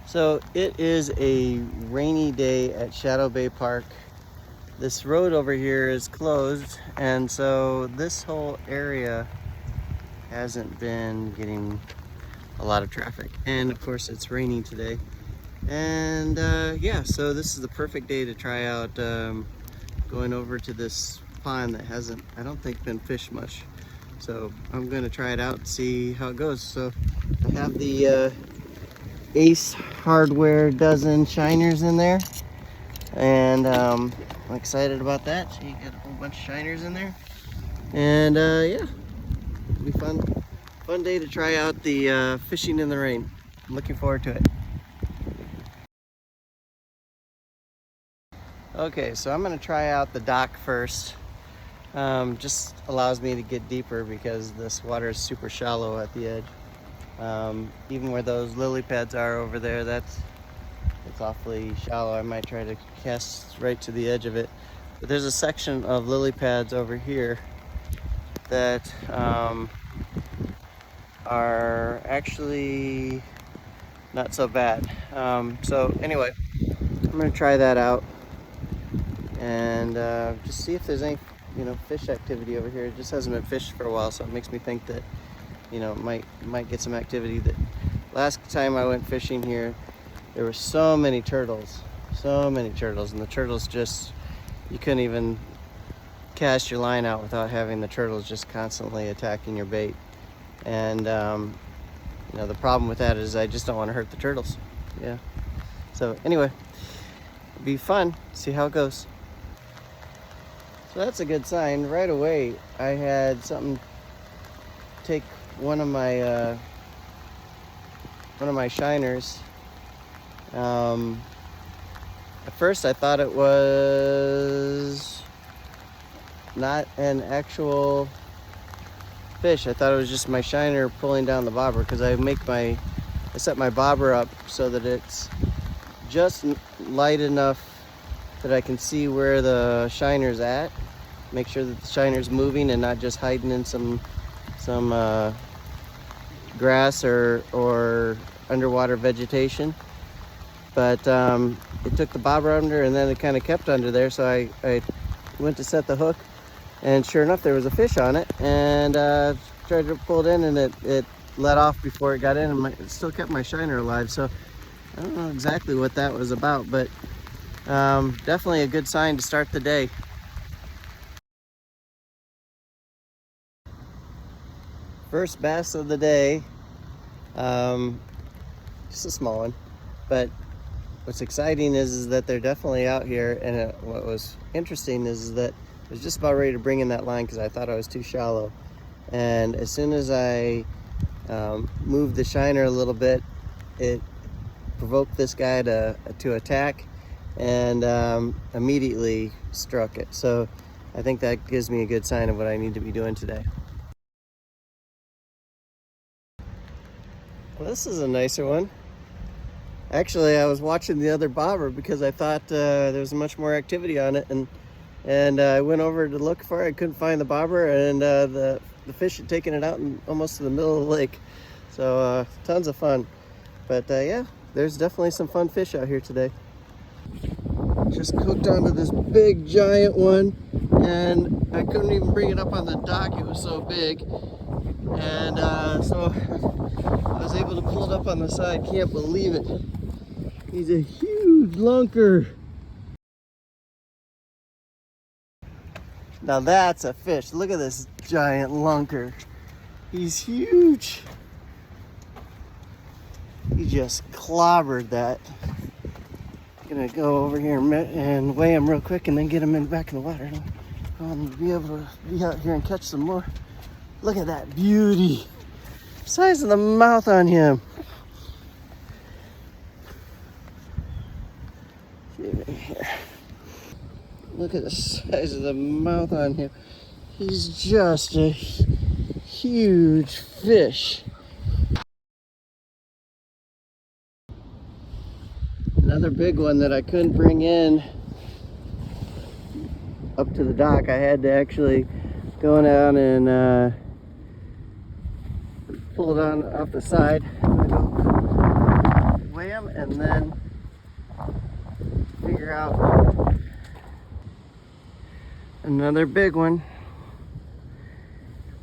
So it is a rainy day at Shadow Bay Park. This road over here is closed, and so this whole area hasn't been getting a lot of traffic. And of course it's raining today. And yeah, so this is the perfect day to try out going over to this pond that hasn't, I don't think, been fished much. So I'm gonna try it out and see how it goes. So I have the Ace Hardware dozen shiners in there, and I'm excited about that. So you got a whole bunch of shiners in there, and yeah, it'll be fun day to try out the fishing in the rain. I'm looking forward to it. Okay, so I'm gonna try out the dock first. Just allows me to get deeper because this water is super shallow at the edge. Even where those lily pads are over there, it's awfully shallow. I might try to cast right to the edge of it. But there's a section of lily pads over here that are actually not so bad. So anyway, I'm gonna try that out and just see if there's any fish activity over here. It just hasn't been fished for a while, so it makes me think that might get some activity. That last time I went fishing here, there were so many turtles, and the turtles just, you couldn't even cast your line out without having the turtles just constantly attacking your bait. And the problem with that is I just don't want to hurt the turtles. Yeah. So anyway, it'll be fun. See how it goes. So that's a good sign. Right away, I had something take one of my shiners. At first I thought it was not an actual fish. I thought it was just my shiner pulling down the bobber, because I set my bobber up so that it's just light enough that I can see where the shiner's at. Make sure that the shiner's moving and not just hiding in some grass or underwater vegetation. But it took the bobber under, and then it kind of kept under there, so I went to set the hook, and sure enough there was a fish on it, and tried to pull it in, and it let off before it got in, and it still kept my shiner alive. So I don't know exactly what that was about, but definitely a good sign to start the day. First bass of the day, just a small one, but what's exciting is that they're definitely out here. And what was interesting is that I was just about ready to bring in that line because I thought I was too shallow, and as soon as I moved the shiner a little bit, it provoked this guy to attack, and immediately struck it. So I think that gives me a good sign of what I need to be doing today. Well, this is a nicer one. Actually, I was watching the other bobber because I thought there was much more activity on it, and I went over to look for it. I couldn't find the bobber, and the fish had taken it out almost to the middle of the lake. So tons of fun. But yeah, there's definitely some fun fish out here today. Just hooked onto this big giant one, and I couldn't even bring it up on the dock. It was so big. And so I was able to pull it up on the side. Can't believe it. He's a huge lunker. Now that's a fish. Look at this giant lunker. He's huge. He just clobbered that. I'm gonna go over here and weigh him real quick and then get him back in the water. I'll be able to be out here and catch some more. Look at that beauty. Size of the mouth on him. Here. Look at the size of the mouth on him. He's just a huge fish. Another big one that I couldn't bring in up to the dock. I had to actually go down and pull it on off the side. I'm gonna go weigh him and and then figure out another big one.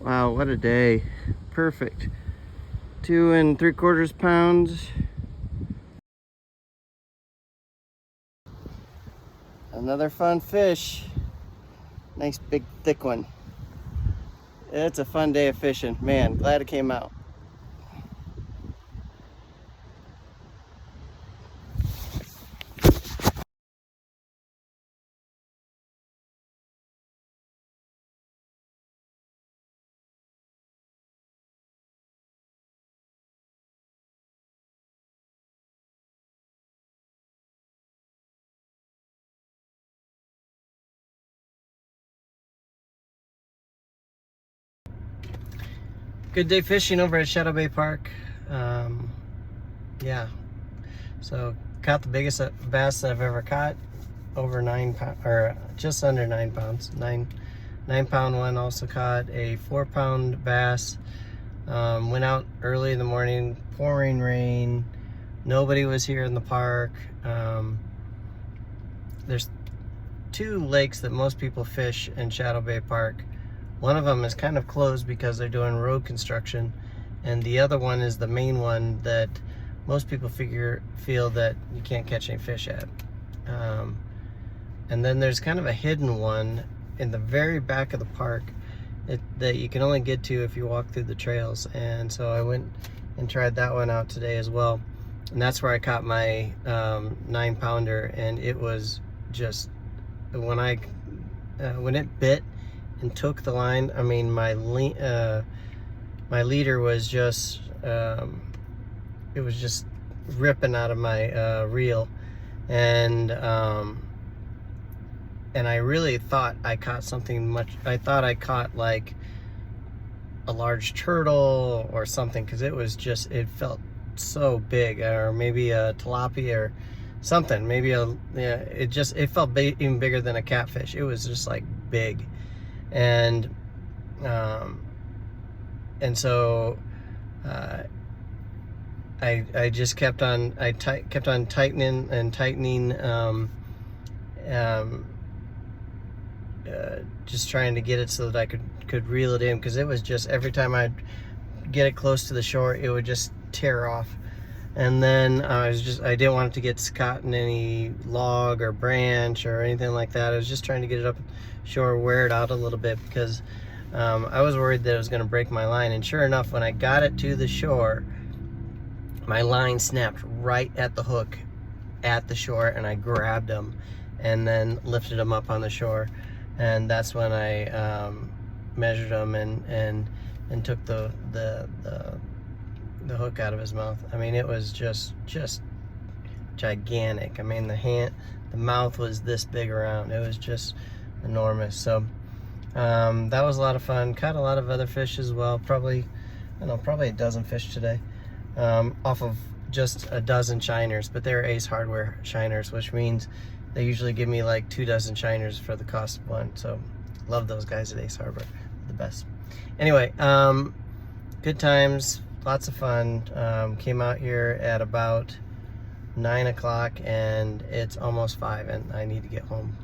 Wow, what a day. Perfect. 2 3/4 pounds. Another fun fish. Nice big thick one. It's a fun day of fishing. Man, glad it came out. Good day fishing over at Shadow Bay Park. Yeah, so caught the biggest bass that I've ever caught, over 9 pounds, or just under 9 pounds. 9-pound one. Also caught a 4-pound bass. Went out early in the morning, pouring rain. Nobody was here in the park. There's 2 lakes that most people fish in Shadow Bay Park. One of them is kind of closed because they're doing road construction, and the other one is the main one that most people feel that you can't catch any fish at. And then there's kind of a hidden one in the very back of the park that you can only get to if you walk through the trails. And so I went and tried that one out today as well, and that's where I caught my 9-pounder. And it was just, when it bit and took the line, I mean, my leader was just it was just ripping out of my reel, and I really thought I caught something I thought I caught like a large turtle or something, because it felt so big, or maybe a tilapia or something, maybe it felt even bigger than a catfish. It was just like big. And so I just kept on tightening and tightening, just trying to get it so that I could reel it in, because it was just, every time I'd get it close to the shore, it would just tear off. And then I didn't want it to get caught in any log or branch or anything like that. I was just trying to get it up shore, wear it out a little bit, because I was worried that it was going to break my line. And sure enough, when I got it to the shore, my line snapped right at the hook at the shore, and I grabbed them and then lifted them up on the shore. And that's when I measured him and took the hook out of his mouth. I mean, it was just gigantic. I mean, the mouth was this big around. It was just enormous. So that was a lot of fun. Caught a lot of other fish as well. Probably a dozen fish today, off of just a dozen shiners. But they're Ace Hardware shiners, which means they usually give me like 2 dozen shiners for the cost of one. So love those guys at Ace Hardware, the best. Anyway, good times, lots of fun. Came out here at about 9 o'clock, and it's almost 5, and I need to get home.